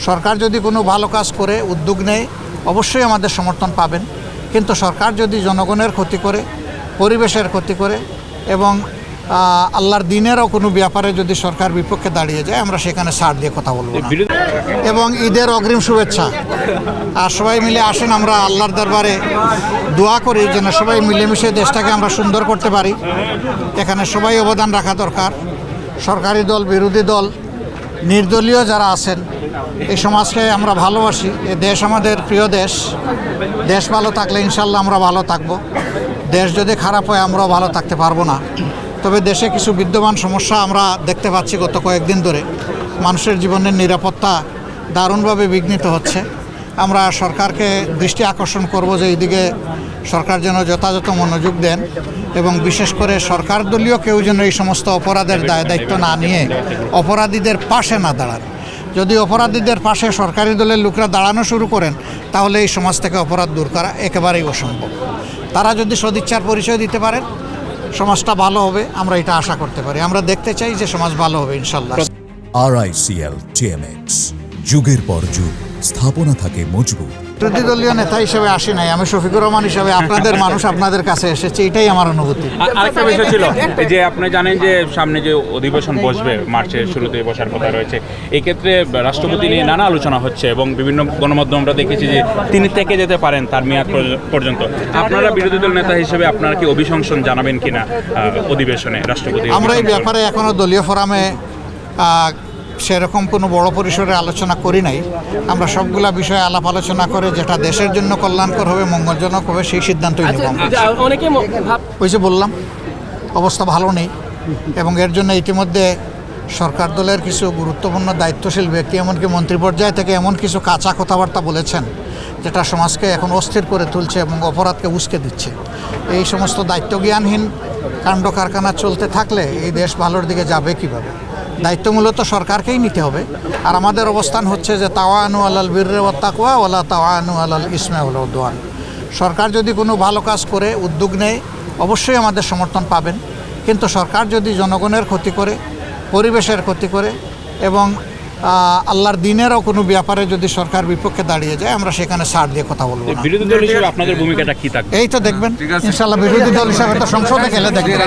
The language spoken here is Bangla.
সরকার যদি কোনো ভালো কাজ করে উদ্যোগ নেয় অবশ্যই আমাদের সমর্থন পাবেন, কিন্তু সরকার যদি জনগণের ক্ষতি করে, পরিবেশের ক্ষতি করে এবং আল্লাহর দিনেরও কোনো ব্যাপারে যদি সরকার বিপক্ষে দাঁড়িয়ে যায় আমরা সেখানে ছাড় দিয়ে কথা বলবো না। এবং ঈদের অগ্রিম শুভেচ্ছা। আর সবাই মিলে আসেন, আমরা আল্লাহর দরবারে দোয়া করি যেন সবাই মিলেমিশে দেশটাকে আমরা সুন্দর করতে পারি। এখানে সবাই অবদান রাখা দরকার। সরকারি দল, বিরোধী দল, নির্দলীয় যারা আছেন, এই সমাজকে আমরা ভালোবাসি। এই দেশ আমাদের প্রিয় দেশ। দেশ ভালো থাকলে ইনশাল্লাহ আমরা ভালো থাকব। দেশ যদি খারাপ হয় আমরাও ভালো থাকতে পারবো না। তবে দেশে কিছু বিদ্যমান সমস্যা আমরা দেখতে পাচ্ছি গত কয়েকদিন ধরে। মানুষের জীবনের নিরাপত্তা দারুণভাবে বিঘ্নিত হচ্ছে। আমরা সরকারকে দৃষ্টি আকর্ষণ করব যে এইদিকে সরকার যেন যথাযথ মনোযোগ দেন এবং বিশেষ করে সরকার দলীয় কেউ যেন এই সমস্ত অপরাধের দায়িত্ব না নিয়ে অপরাধীদের পাশে না দাঁড়ান। যদি অপরাধীদের পাশে সরকারি দলের লোকরা দাঁড়ানো শুরু করেন তাহলে এই সমাজ থেকে অপরাধ দূর করা একেবারেই অসম্ভব। তারা যদি সদিচ্ছার পরিচয় দিতে পারেন সমাজটা ভালো হবে, আমরা এটা আশা করতে পারি। আমরা দেখতে চাই যে সমাজ ভালো হবে ইনশাল্লাহ। RICL TMX, যুগের পর যুগ স্থাপনা থাকে মজবুত। বিরোধী দলীয় নেতা হিসেবে আসি নাই, আমি শফিকুর রহমান হিসেবে আপনাদের মানুষ আপনাদের কাছে এসেছে, এটাই আমার অনুভূতি। আরেকটা বিষয় ছিল যে আপনি জানেন যে সামনে যে অধিবেশন বসবে, মার্চের শুরুতেই বসার কথা রয়েছে, এই ক্ষেত্রে রাষ্ট্রপতি নিয়ে নানা আলোচনা হচ্ছে এবং বিভিন্ন গণমাধ্যম আমরা দেখেছি যে তিনি থেকে যেতে পারেন তার মেয়াদ পর্যন্ত। আপনারা বিরোধী দল নেতা হিসেবে আপনারা কি অভিশংসন জানাবেন কিনা অধিবেশনে রাষ্ট্রপতি? আমরা এই ব্যাপারে এখনো দলীয় ফোরামে সেরকম কোনো বড় পরিসরে আলোচনা করি নাই। আমরা সবগুলা বিষয়ে আলাপ আলোচনা করে যেটা দেশের জন্য কল্যাণকর হবে, মঙ্গলজনক হবে, সেই সিদ্ধান্তই নেব। ওই যে বললাম অবস্থা ভালো নেই এবং এর জন্য ইতিমধ্যে সরকার দলের কিছু গুরুত্বপূর্ণ দায়িত্বশীল ব্যক্তি এমনকি মন্ত্রী পর্যায় থেকে এমন কিছু কাঁচা কথাবার্তা বলেছেন যেটা সমাজকে এখন অস্থির করে তুলছে এবং অপরাধকে উস্কে দিচ্ছে। এই সমস্ত দায়িত্বজ্ঞানহীন কাণ্ড কারখানা চলতে থাকলে এই দেশ ভালোর দিকে যাবে কীভাবে? দায়িত্ব মূলত সরকারকেই নিতে হবে। আর আমাদের অবস্থান হচ্ছে যে তাওয়ানু আলাল বিররি ওয়াত তাকওয়া ওয়ালা তাওয়ানু আলাল ইসমি ওয়াল উদওয়ান। সরকার যদি কোনো ভালো কাজ করে উদ্যোগ নেয় অবশ্যই আমাদের সমর্থন পাবেন, কিন্তু সরকার যদি জনগণের ক্ষতি করে, পরিবেশের ক্ষতি করে এবং আল্লাহর দিনেরও কোনো ব্যাপারে যদি সরকার বিপক্ষে দাঁড়িয়ে যায় আমরা সেখানে ছাড় দিয়ে কথা বলবো না। বিরোধী দল হিসেবে আপনাদের ভূমিকাটা কি থাকবে? এই তো দেখবেন ইনশাআল্লাহ, বিরোধী দল হিসাবে তো সংসদে গেলে দেখবেন।